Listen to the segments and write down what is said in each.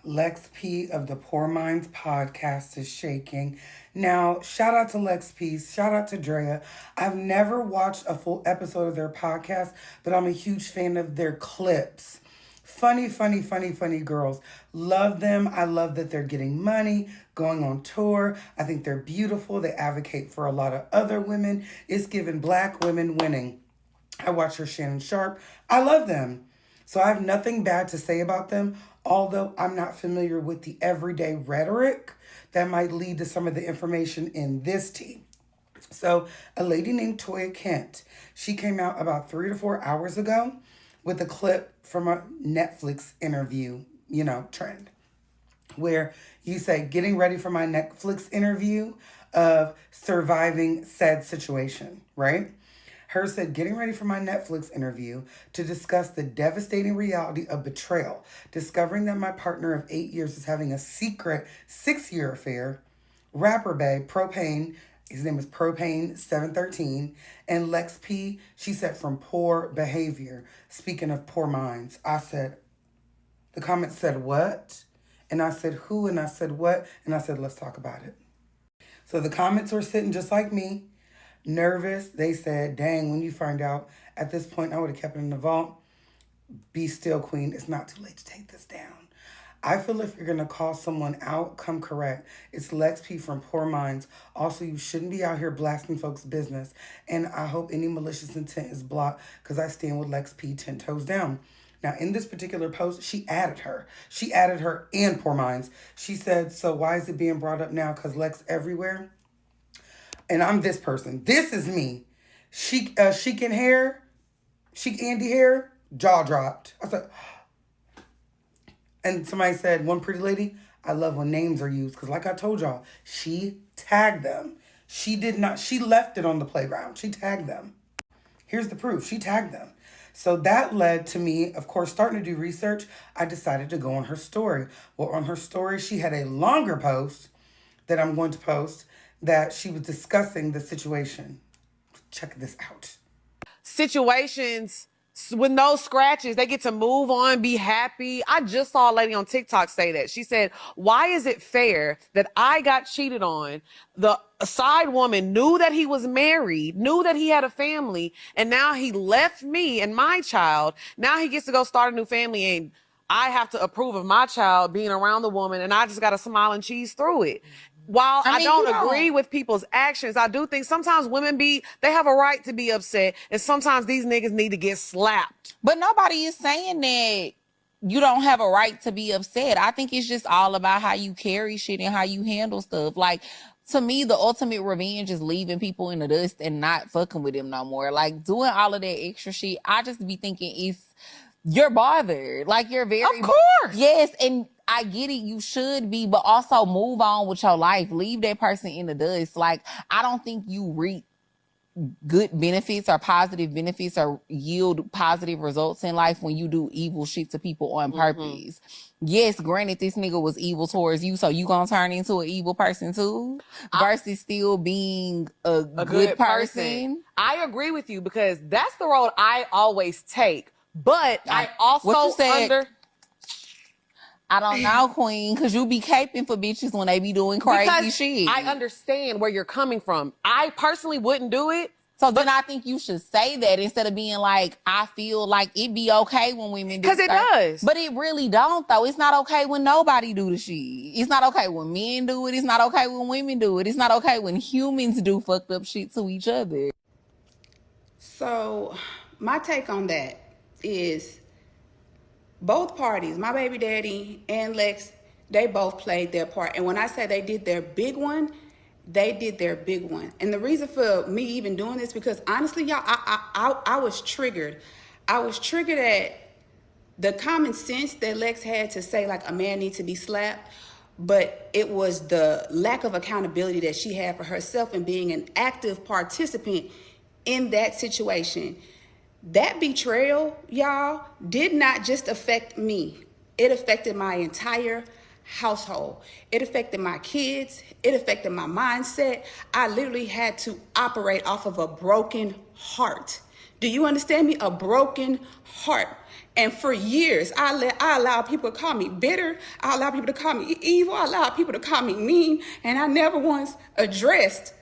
Lex P of the Poor Minds podcast is shaking. Now, shout out to Lex P, shout out to Drea. I've never watched a full episode of their podcast, but I'm a huge fan of their clips. Funny, funny, funny, funny girls. Love them. I love that they're getting money, going on tour. I think they're beautiful. They advocate for a lot of other women. It's giving black women winning. I watch her Shannon Sharp. I love them. So I have nothing bad to say about them, although I'm not familiar with the everyday rhetoric that might lead to some of the information in this tea. So a lady named Toya Kent, she came out about 3 to 4 hours ago with a clip from a Netflix interview, trend, where you say, getting ready for my Netflix interview of surviving said situation, right? Her said, getting ready for my Netflix interview to discuss the devastating reality of betrayal, discovering that my partner of 8 years is having a secret 6-year affair, rapper bae, Propane, his name is Propane 713, and Lex P, she said, from poor behavior. Speaking of poor minds, I said, the comment said, what? And I said, who? And I said, what? And I said, let's talk about it. So the comments were sitting just like me, nervous. They said, dang, when you find out, at this point, I would have kept it in the vault. Be still, queen. It's not too late to take this down. I feel if you're going to call someone out, come correct. It's Lex P from Poor Minds. Also, you shouldn't be out here blasting folks' business. And I hope any malicious intent is blocked because I stand with Lex P 10 toes down. Now, in this particular post, she added her. She added her and Poor Minds. She said, so why is it being brought up now? Because Lex everywhere. And I'm this person. This is me. Chic and hair, Chic Andy hair, jaw dropped. I said, and somebody said, one pretty lady, I love when names are used. Because like I told y'all, she tagged them. She did not, she left it on the playground. She tagged them. Here's the proof. She tagged them. So that led to me, of course, starting to do research. I decided to go on her story. Well, on her story, she had a longer post that I'm going to post that she was discussing the situation. Check this out. Situations with no scratches, they get to move on, be happy. I just saw a lady on TikTok say that. She said, why is it fair that I got cheated on? The side woman knew that he was married, knew that he had a family, and now he left me and my child. Now he gets to go start a new family, and I have to approve of my child being around the woman, and I just got to smile and cheese through it. While I don't agree with people's actions, I do think sometimes women they have a right to be upset, and sometimes these niggas need to get slapped. But nobody is saying that you don't have a right to be upset. I think it's just all about how you carry shit and how you handle stuff. Like, to me, the ultimate revenge is leaving people in the dust and not fucking with them no more. Like, doing all of that extra shit, I just be thinking you're bothered. Like, you're very... Of course! Yes, and I get it, you should be, but also move on with your life. Leave that person in the dust. Like, I don't think you reap good benefits or positive benefits or yield positive results in life when you do evil shit to people on purpose. Yes, granted, this nigga was evil towards you, so you gonna turn into an evil person too? Versus still being a good person? I agree with you because that's the road I always take. But I also I don't know, queen, because you be caping for bitches when they be doing crazy shit. I understand where you're coming from. I personally wouldn't do it. So then I think you should say that instead of being like, I feel like it be okay when women do. Because it does. But it really don't, though. It's not okay when nobody do the shit. It's not okay when men do it. It's not okay when women do it. It's not okay when humans do fucked up shit to each other. So my take on that is both parties, my baby daddy and Lex, they both played their part. And when I say they did their big one, they did their big one. And the reason for me even doing this, because honestly, y'all, I was triggered. I was triggered at the common sense that Lex had to say, like, a man needs to be slapped. But it was the lack of accountability that she had for herself and being an active participant in that situation. That betrayal, y'all, did not just affect me. It affected my entire household. It affected my kids. It affected my mindset. I literally had to operate off of a broken heart Do you understand me? A broken heart. And for years, I allowed people to call me bitter. I allowed people to call me evil. I allowed people to call me mean. And I never once addressed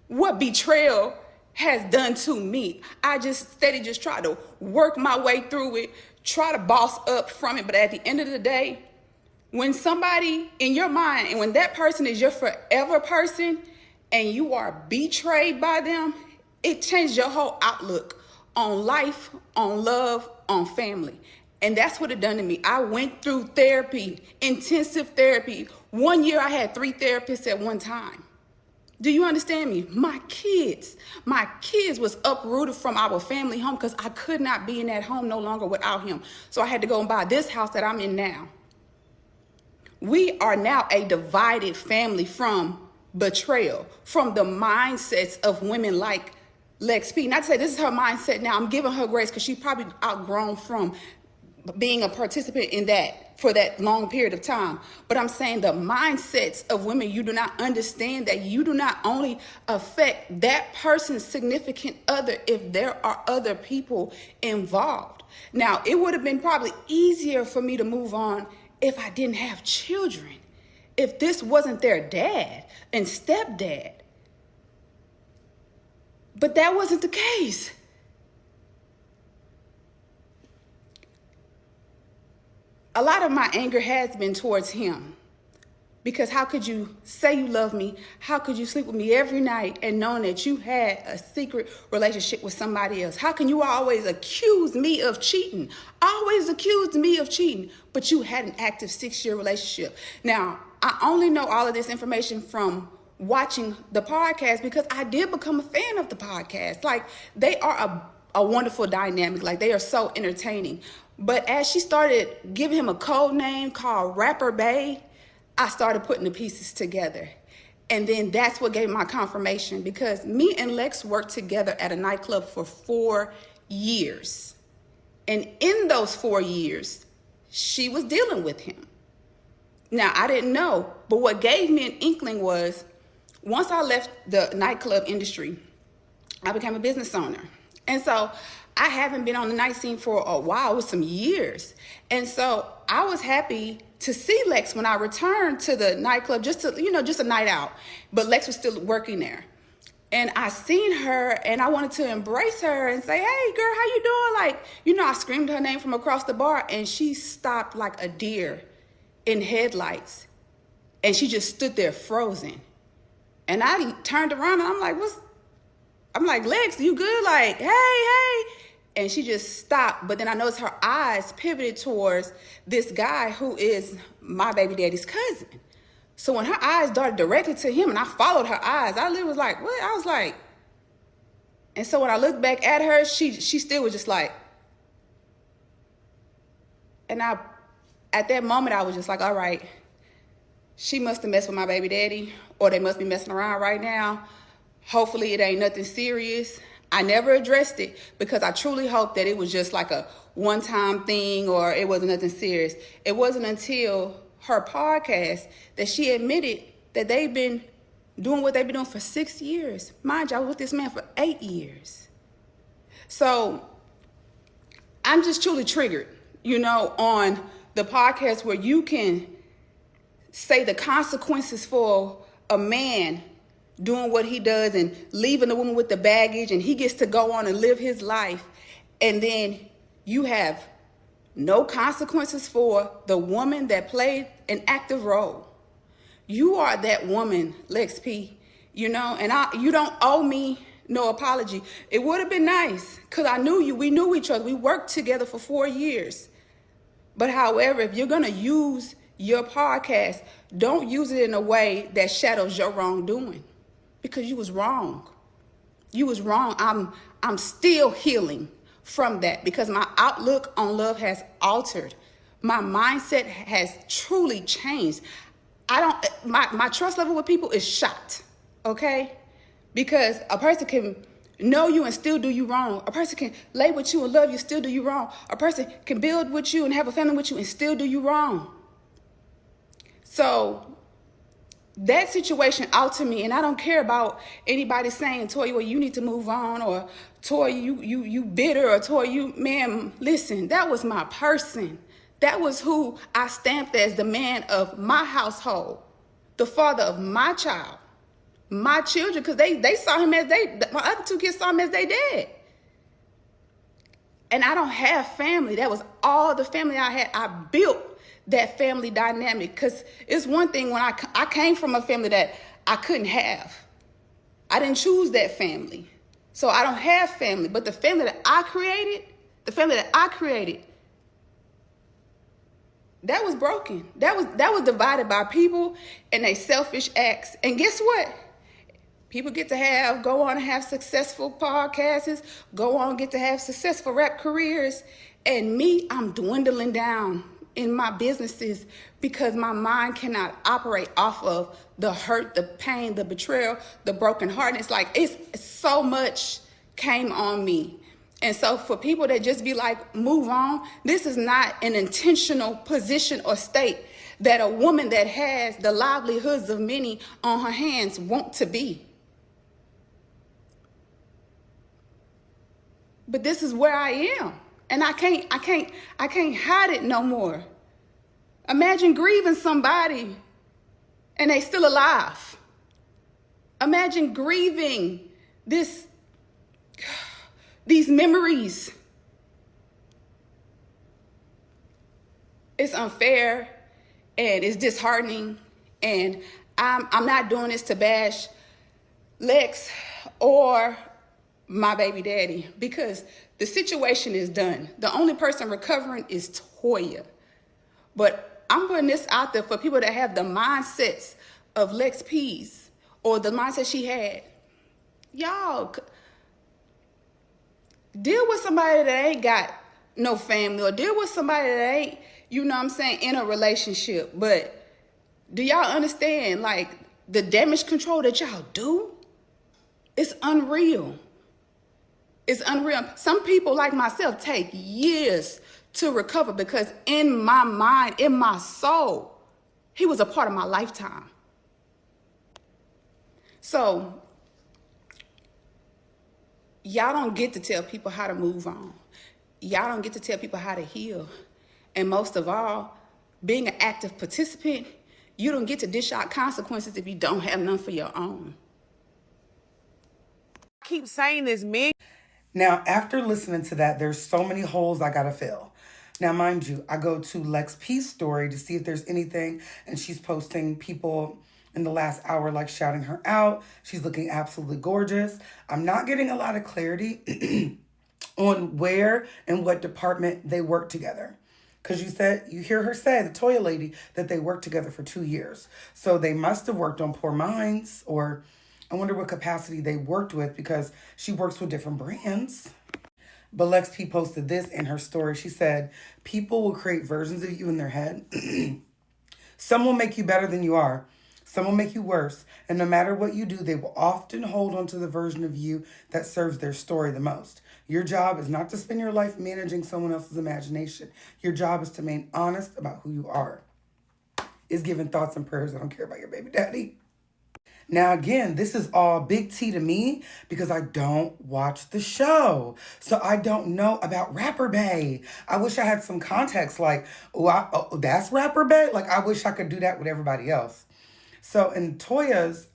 what betrayal has done to me. I just steady just try to work my way through it, try to boss up from it. But at the end of the day, when somebody in your mind, and when that person is your forever person and you are betrayed by them, it changes your whole outlook on life, on love, on family. And that's what it done to me. I went through therapy, intensive therapy. 1 year I had 3 therapists at one time. Do you understand me? My kids was uprooted from our family home because I could not be in that home no longer without him. So I had to go and buy this house that I'm in now. We are now a divided family from betrayal, from the mindsets of women like Lex P. Not to say this is her mindset now. I'm giving her grace because she probably outgrown from being a participant in that for that long period of time. But I'm saying the mindsets of women, you do not understand that you do not only affect that person's significant other if there are other people involved. Now, it would have been probably easier for me to move on if I didn't have children, if this wasn't their dad and stepdad. But that wasn't the case. A lot of my anger has been towards him, because how could you say you love me? How could you sleep with me every night and knowing that you had a secret relationship with somebody else? How can you always accuse me of cheating? Always accused me of cheating, but you had an active 6-year relationship. Now, I only know all of this information from watching the podcast because I did become a fan of the podcast. Like, they are a wonderful dynamic. Like, they are so entertaining. But as she started giving him a code name called Rapper Bae, I started putting the pieces together. And then that's what gave my confirmation, because me and Lex worked together at a nightclub for 4 years. And in those 4 years, she was dealing with him. Now, I didn't know, but what gave me an inkling was, once I left the nightclub industry, I became a business owner. And so I haven't been on the night scene for a while, it was some years. And so I was happy to see Lex when I returned to the nightclub, just a night out. But Lex was still working there. And I seen her and I wanted to embrace her and say, hey girl, how you doing? I screamed her name from across the bar and she stopped like a deer in headlights. And she just stood there frozen. And I turned around and I'm like, Lex, you good? Like, hey. And she just stopped. But then I noticed her eyes pivoted towards this guy who is my baby daddy's cousin. So when her eyes darted directly to him and I followed her eyes, I literally was like, what? I was like, and so when I looked back at her, she still was just like, and at that moment, I was just like, all right, she must have messed with my baby daddy, or they must be messing around right now. Hopefully it ain't nothing serious. I never addressed it because I truly hoped that it was just like a one-time thing or it wasn't nothing serious. It wasn't until her podcast that she admitted that they've been doing what they've been doing for 6 years. Mind you, I was with this man for 8 years. So I'm just truly triggered, on the podcast where you can say the consequences for a man doing what he does and leaving the woman with the baggage, and he gets to go on and live his life. And then you have no consequences for the woman that played an active role. You are that woman, Lex P, and you don't owe me no apology. It would have been nice because I knew you. We knew each other. We worked together for 4 years. But however, if you're going to use your podcast, don't use it in a way that shadows your wrongdoing, because you was wrong. You was wrong. I'm still healing from that because my outlook on love has altered. My mindset has truly changed. My trust level with people is shot, okay? Because a person can know you and still do you wrong. A person can lay with you and love you, still do you wrong. A person can build with you and have a family with you and still do you wrong. So that situation altered me, and I don't care about anybody saying, Toya, well, you need to move on, or Toya, you bitter, or Toya, you, man, listen, that was my person. That was who I stamped as the man of my household, the father of my child, my children, because they saw him as my other two kids saw him as they dad. And I don't have family. That was all the family I had. I built that family dynamic, because it's one thing when I came from a family that I couldn't have. I didn't choose that family. So I don't have family, but the family that I created, that was broken. That was divided by people and they selfish acts. And guess what? People get to go on and have successful podcasts, go on and get to have successful rap careers. And me, I'm dwindling down in my businesses because my mind cannot operate off of the hurt, the pain, the betrayal, the broken heart. And it's like, it's so much came on me. And so for people that just be like, move on, this is not an intentional position or state that a woman that has the livelihoods of many on her hands want to be. But this is where I am. And I can't hide it no more. Imagine grieving somebody and they still alive. Imagine grieving these memories. It's unfair and it's disheartening. And I'm not doing this to bash Lex or my baby daddy, because the situation is done. The only person recovering is Toya. But I'm putting this out there for people that have the mindsets of Lex Pease or the mindset she had. Y'all, deal with somebody that ain't got no family, or deal with somebody that ain't, you know what I'm saying, in a relationship. But do y'all understand, like, the damage control that y'all do? It's unreal. It's unreal. Some people like myself take years to recover because in my mind, in my soul, he was a part of my lifetime. So y'all don't get to tell people how to move on. Y'all don't get to tell people how to heal. And most of all, being an active participant, you don't get to dish out consequences if you don't have none for your own. I keep saying this, men. Now, after listening to that, there's so many holes I gotta fill. Now, mind you, I go to Lex P's story to see if there's anything, and she's posting people in the last hour like shouting her out. She's looking absolutely gorgeous. I'm not getting a lot of clarity on where and what department they work together. Because you hear her say, the Toya lady, that they worked together for 2 years. So they must have worked on Poor Minds, or I wonder what capacity they worked with, because she works with different brands. But Lex P posted this in her story. She said, people will create versions of you in their head. Some will make you better than you are. Some will make you worse. And no matter what you do, they will often hold on to the version of you that serves their story the most. Your job is not to spend your life managing someone else's imagination. Your job is to remain honest about who you are. Is giving thoughts and prayers. I don't care about your baby daddy. Now, again, this is all big T to me because I don't watch the show. So I don't know about Rapper Bae. I wish I had some context, like, oh, that's Rapper Bae? Like, I wish I could do that with everybody else. So in Toya's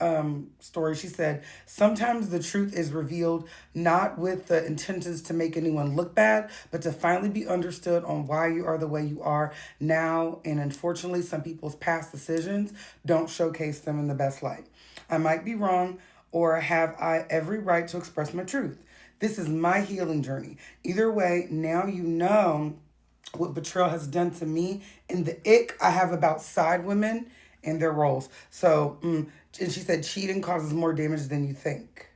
story, she said, sometimes the truth is revealed not with the intentions to make anyone look bad, but to finally be understood on why you are the way you are now. And unfortunately, some people's past decisions don't showcase them in the best light. I might be wrong, or have I every right to express my truth? This is my healing journey. Either way, now you know what betrayal has done to me and the ick I have about side women and their roles. So, and she said cheating causes more damage than you think.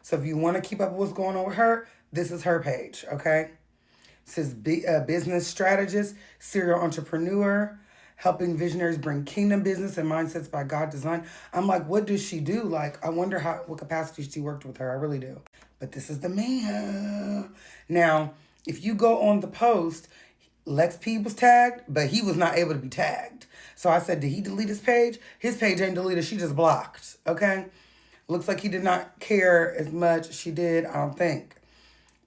So if you want to keep up with what's going on with her, this is her page, okay? It says business strategist, serial entrepreneur, helping visionaries bring kingdom business and mindsets by God design. I'm like, what does she do? Like, I wonder what capacity she worked with her. I really do. But this is the man. Now, if you go on the post, Lex P was tagged, but he was not able to be tagged. So I said, did he delete his page? His page ain't deleted. She just blocked, okay? Looks like he did not care as much as she did, I don't think.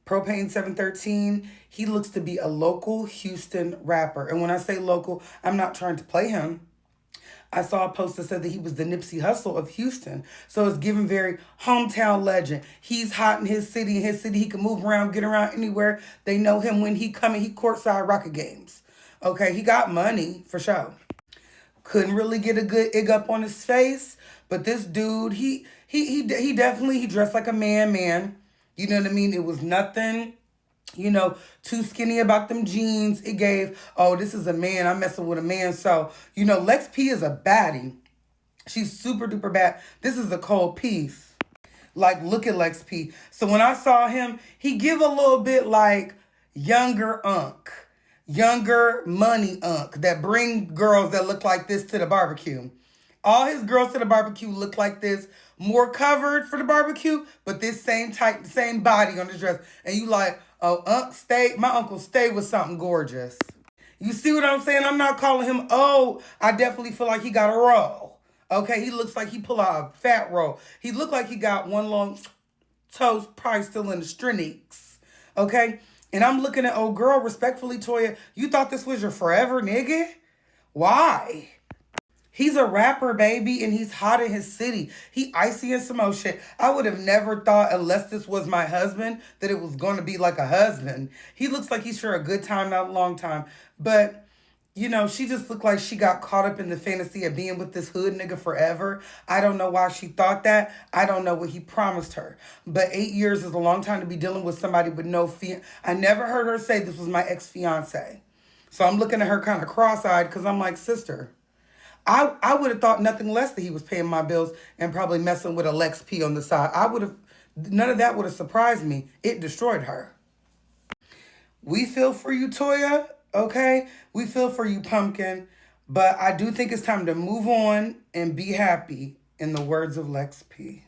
Propane 713, he looks to be a local Houston rapper. And when I say local, I'm not trying to play him. I saw a post that said that he was the Nipsey Hussle of Houston. So it's given very hometown legend. He's hot in his city. In his city, he can move around, get around anywhere. They know him when he coming. He courtside Rocket games. Okay, he got money for sure. Couldn't really get a good egg up on his face, but this dude, he definitely he dressed like a man. You know what I mean? It was nothing, too skinny about them jeans. It gave, oh, this is a man. I'm messing with a man. So, Lex P is a baddie. She's super duper bad. This is a cold piece. Like, look at Lex P. So when I saw him, he give a little bit like younger Unc. Younger money Unc that bring girls that look like this to the barbecue. All his girls to the barbecue look like this, more covered for the barbecue, but this same type, same body on the dress. And you like, oh, my uncle stayed with something gorgeous. You see what I'm saying? I'm not calling him old. I definitely feel like he got a roll. Okay, he looks like he pull out a fat roll. He looked like he got one long toast, probably still in the strinix. Okay? And I'm looking at old girl, respectfully, Toya, you thought this was your forever, nigga? Why? He's a rapper, baby, and he's hot in his city. He icy and some more shit. I would have never thought, unless this was my husband, that it was going to be like a husband. He looks like he's sure a good time, not a long time. But, she just looked like she got caught up in the fantasy of being with this hood nigga forever. I don't know why she thought that. I don't know what he promised her. But 8 years is a long time to be dealing with somebody with no I never heard her say this was my ex-fiance. So I'm looking at her kind of cross-eyed because I'm like, sister, I would have thought nothing less that he was paying my bills and probably messing with a Lex P on the side. None of that would have surprised me. It destroyed her. We feel for you, Toya, okay? We feel for you, Pumpkin. But I do think it's time to move on and be happy, in the words of Lex P.